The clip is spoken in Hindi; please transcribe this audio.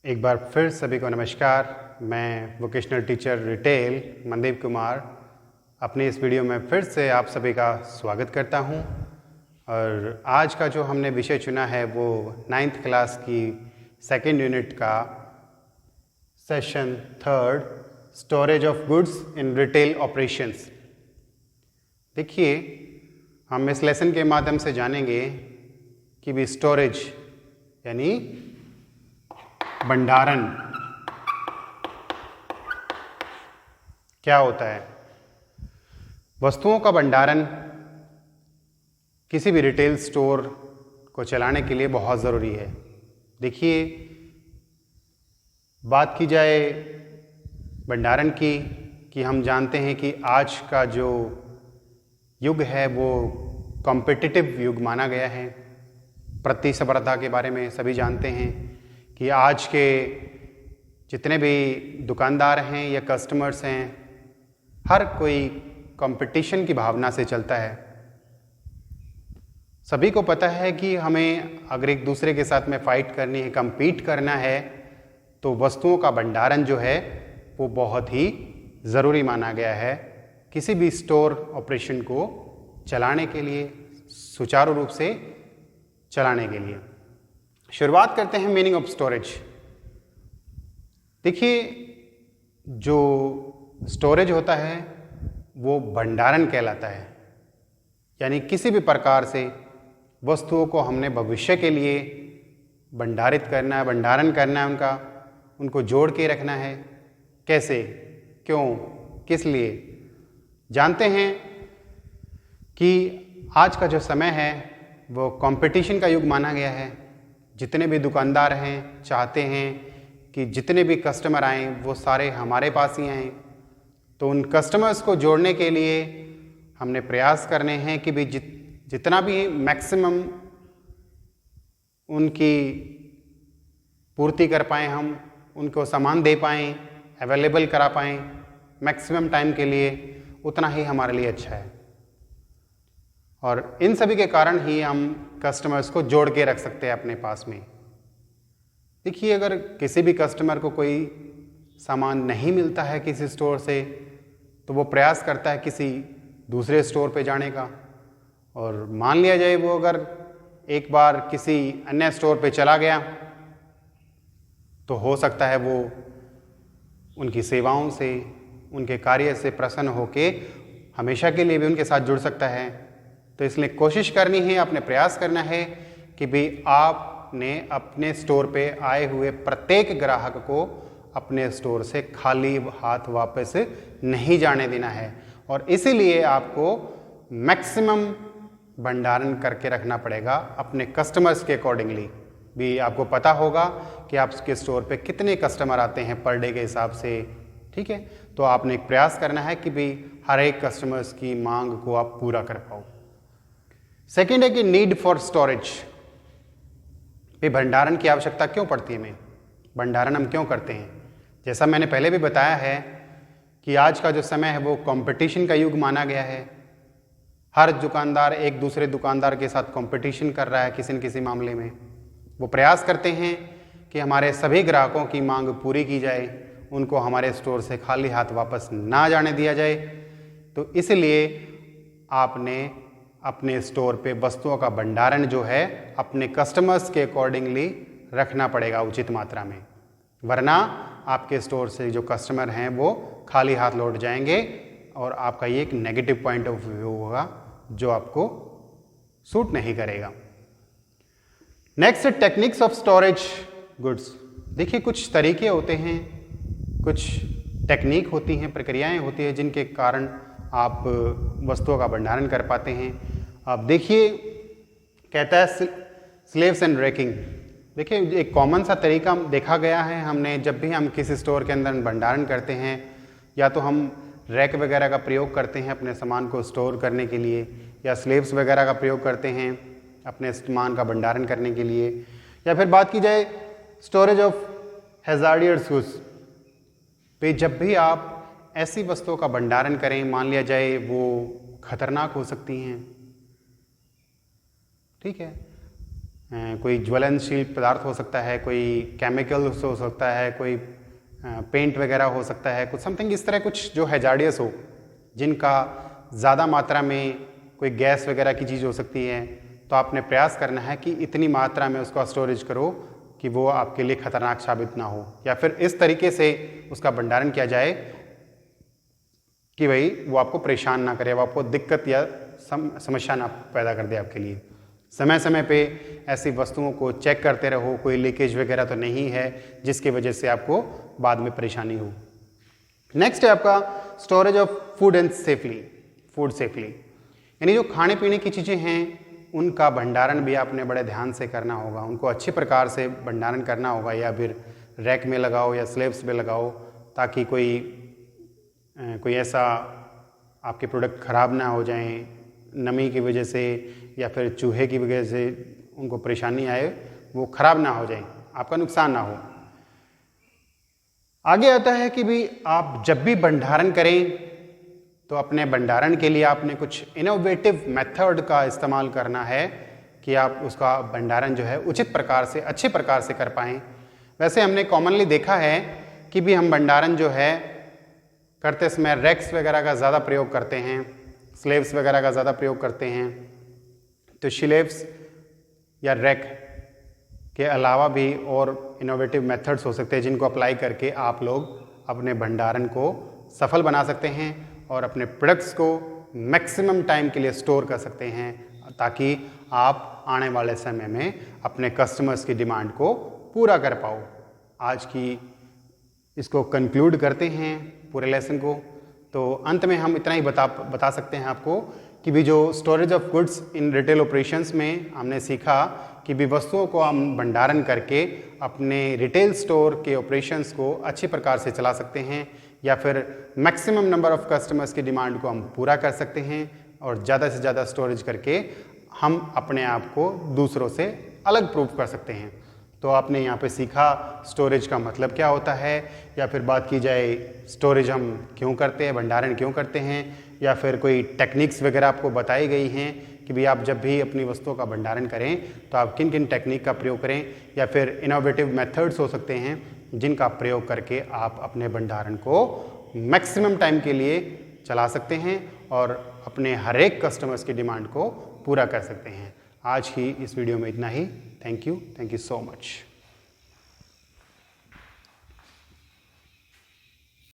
एक बार फिर सभी को नमस्कार। मैं vocational teacher retail Mandeep Kumar अपनी इस वीडियो में फिर से आप सभी का स्वागत करता हूं। और आज का जो हमने विषय चुना है वो 9th क्लास की सेकेंड यूनिट का session 3 storage of goods in retail operations. देखिए, हम इस लेसन के माध्यम से जानेंगे कि भी स्टोरेज यानी भंडारण क्या होता है। वस्तुओं का भंडारण किसी भी रिटेल स्टोर को चलाने के लिए बहुत ज़रूरी है। देखिए, बात की जाए भंडारण की कि हम जानते हैं कि आज का जो युग है वो कॉम्पिटिटिव युग माना गया है। प्रतिस्पर्धा के बारे में सभी जानते हैं कि आज के जितने भी दुकानदार हैं या कस्टमर्स हैं, हर कोई कंपटीशन की भावना से चलता है। सभी को पता है कि हमें अगर एक दूसरे के साथ में फाइट करनी है, compete करना है, तो वस्तुओं का भंडारण जो है वो बहुत ही ज़रूरी माना गया है किसी भी स्टोर ऑपरेशन को चलाने के लिए, सुचारू रूप से चलाने के लिए। शुरुआत करते हैं मीनिंग ऑफ स्टोरेज। देखिए, जो स्टोरेज होता है वो भंडारण कहलाता है, यानी किसी भी प्रकार से वस्तुओं को हमने भविष्य के लिए भंडारित करना है, भंडारण करना है, उनको जोड़ के रखना है। कैसे, क्यों, किस लिए? जानते हैं कि आज का जो समय है वो कंपटीशन का युग माना गया है। जितने भी दुकानदार हैं चाहते हैं कि जितने भी कस्टमर आएँ वो सारे हमारे पास ही आएँ। तो उन कस्टमर्स को जोड़ने के लिए हमने प्रयास करने हैं कि भी जितना भी मैक्सिमम उनकी पूर्ति कर पाएँ, हम उनको सामान दे पाएँ, अवेलेबल करा पाएँ मैक्सिमम टाइम के लिए, उतना ही हमारे लिए अच्छा है। और इन सभी के कारण ही हम कस्टमर्स को जोड़ के रख सकते हैं अपने पास में। देखिए, अगर किसी भी कस्टमर को कोई सामान नहीं मिलता है किसी स्टोर से, तो वो प्रयास करता है किसी दूसरे स्टोर पे जाने का। और मान लिया जाए वो अगर एक बार किसी अन्य स्टोर पे चला गया, तो हो सकता है वो उनकी सेवाओं से, उनके कार्य से प्रसन्न होके हमेशा के लिए भी उनके साथ जुड़ सकता है। तो इसलिए कोशिश करनी है, आपने प्रयास करना है कि भाई आपने अपने स्टोर पे आए हुए प्रत्येक ग्राहक को अपने स्टोर से खाली हाथ वापस नहीं जाने देना है। और इसीलिए आपको मैक्सिमम भंडारण करके रखना पड़ेगा अपने कस्टमर्स के अकॉर्डिंगली। भी आपको पता होगा कि आपके स्टोर पे कितने कस्टमर आते हैं पर डे के हिसाब से, ठीक है। तो आपने एक प्रयास करना है कि भाई हर एक कस्टमर्स की मांग को आप पूरा कर पाओ। सेकेंड है कि नीड फॉर स्टोरेज। भी भंडारण की आवश्यकता क्यों पड़ती है हमें, भंडारण हम क्यों करते हैं? जैसा मैंने पहले भी बताया है कि आज का जो समय है वो कंपटीशन का युग माना गया है। हर दुकानदार एक दूसरे दुकानदार के साथ कंपटीशन कर रहा है किसी न किसी मामले में। वो प्रयास करते हैं कि हमारे सभी ग्राहकों की मांग पूरी की जाए, उनको हमारे स्टोर से खाली हाथ वापस ना जाने दिया जाए। तो इसलिए आपने अपने स्टोर पे वस्तुओं का भंडारण जो है अपने कस्टमर्स के अकॉर्डिंगली रखना पड़ेगा उचित मात्रा में, वरना आपके स्टोर से जो कस्टमर हैं वो खाली हाथ लौट जाएंगे और आपका ये एक नेगेटिव पॉइंट ऑफ व्यू होगा जो आपको सूट नहीं करेगा। Next, techniques of storage goods. देखिए, कुछ तरीके होते हैं, कुछ टेक्निक होती हैं, प्रक्रियाएं होती हैं जिनके कारण आप वस्तुओं का भंडारण कर पाते हैं। अब देखिए, कहता है स्लेव्स एंड रैकिंग। देखिए, एक कॉमन सा तरीका देखा गया है हमने, जब भी हम किसी स्टोर के अंदर भंडारण करते हैं, या तो हम रैक वगैरह का प्रयोग करते हैं अपने सामान को स्टोर करने के लिए, या स्लेव्स वगैरह का प्रयोग करते हैं अपने सामान का भंडारण करने के लिए, या फिर बात की जाए स्टोरेज ऑफ हैजार्डियस गुड्स पे, जब भी आप ऐसी वस्तुओं का भंडारण करें, मान लिया जाए वो खतरनाक हो सकती हैं, ठीक है, कोई ज्वलनशील पदार्थ हो सकता है, कोई केमिकल्स हो सकता है, कोई पेंट वगैरह हो सकता है, कुछ समथिंग इस तरह कुछ जो हैजार्डियस हो, जिनका ज़्यादा मात्रा में कोई गैस वगैरह की चीज़ हो सकती है, तो आपने प्रयास करना है कि इतनी मात्रा में उसका स्टोरेज करो कि वो आपके लिए खतरनाक साबित ना हो, या फिर इस तरीके से उसका भंडारण किया जाए कि भाई वो आपको परेशान ना करे, वो आपको दिक्कत या समस्या ना पैदा कर दे आपके लिए। समय समय पे ऐसी वस्तुओं को चेक करते रहो, कोई लीकेज वगैरह तो नहीं है जिसकी वजह से आपको बाद में परेशानी हो। नेक्स्ट है आपका storage of food and safely, food safely, यानी जो खाने पीने की चीज़ें हैं उनका भंडारण भी आपने बड़े ध्यान से करना होगा, उनको अच्छी प्रकार से भंडारण करना होगा, या फिर रैक में लगाओ या स्लेब्स में लगाओ, ताकि कोई ऐसा आपके प्रोडक्ट ख़राब ना हो जाएं नमी की वजह से, या फिर चूहे की वजह से उनको परेशानी आए, वो ख़राब ना हो जाएं, आपका नुकसान ना हो। आगे आता है कि भी आप जब भी भंडारण करें तो अपने भंडारण के लिए आपने कुछ इनोवेटिव मेथड का इस्तेमाल करना है कि आप उसका भंडारण जो है उचित प्रकार से, अच्छे प्रकार से कर पाएँ। वैसे हमने कॉमनली देखा है कि भी हम भंडारण जो है करते समय रैक्स वगैरह का ज़्यादा प्रयोग करते हैं, स्लेब्स वगैरह का ज़्यादा प्रयोग करते हैं। तो स्लेब्स या रैक के अलावा भी और इनोवेटिव मेथड्स हो सकते हैं जिनको अप्लाई करके आप लोग अपने भंडारण को सफल बना सकते हैं और अपने प्रोडक्ट्स को मैक्सिमम टाइम के लिए स्टोर कर सकते हैं, ताकि आप आने वाले समय में अपने कस्टमर्स की डिमांड को पूरा कर पाओ। आज की इसको कंक्लूड करते हैं पूरे लेसन को। तो अंत में हम इतना ही बता सकते हैं आपको कि भी जो storage of goods in retail operations में हमने सीखा कि भी वस्तुओं को हम भंडारण करके अपने रिटेल स्टोर के ऑपरेशंस को अच्छी प्रकार से चला सकते हैं, या फिर मैक्सिमम नंबर ऑफ कस्टमर्स की डिमांड को हम पूरा कर सकते हैं, और ज़्यादा से ज़्यादा स्टोरेज करके हम अपने आप को दूसरों से अलग प्रूव कर सकते हैं। तो आपने यहाँ पे सीखा स्टोरेज का मतलब क्या होता है, या फिर बात की जाए स्टोरेज हम क्यों करते हैं, भंडारण क्यों करते हैं, या फिर कोई टेक्निक्स वगैरह आपको बताई गई हैं कि भी आप जब भी अपनी वस्तुओं का भंडारण करें तो आप किन किन टेक्निक का प्रयोग करें, या फिर इनोवेटिव मेथड्स हो सकते हैं जिनका प्रयोग करके आप अपने भंडारण को मैक्सिमम टाइम के लिए चला सकते हैं और अपने हर एक कस्टमर्स की डिमांड को पूरा कर सकते हैं। आज की इस वीडियो में इतना ही। Thank you so much.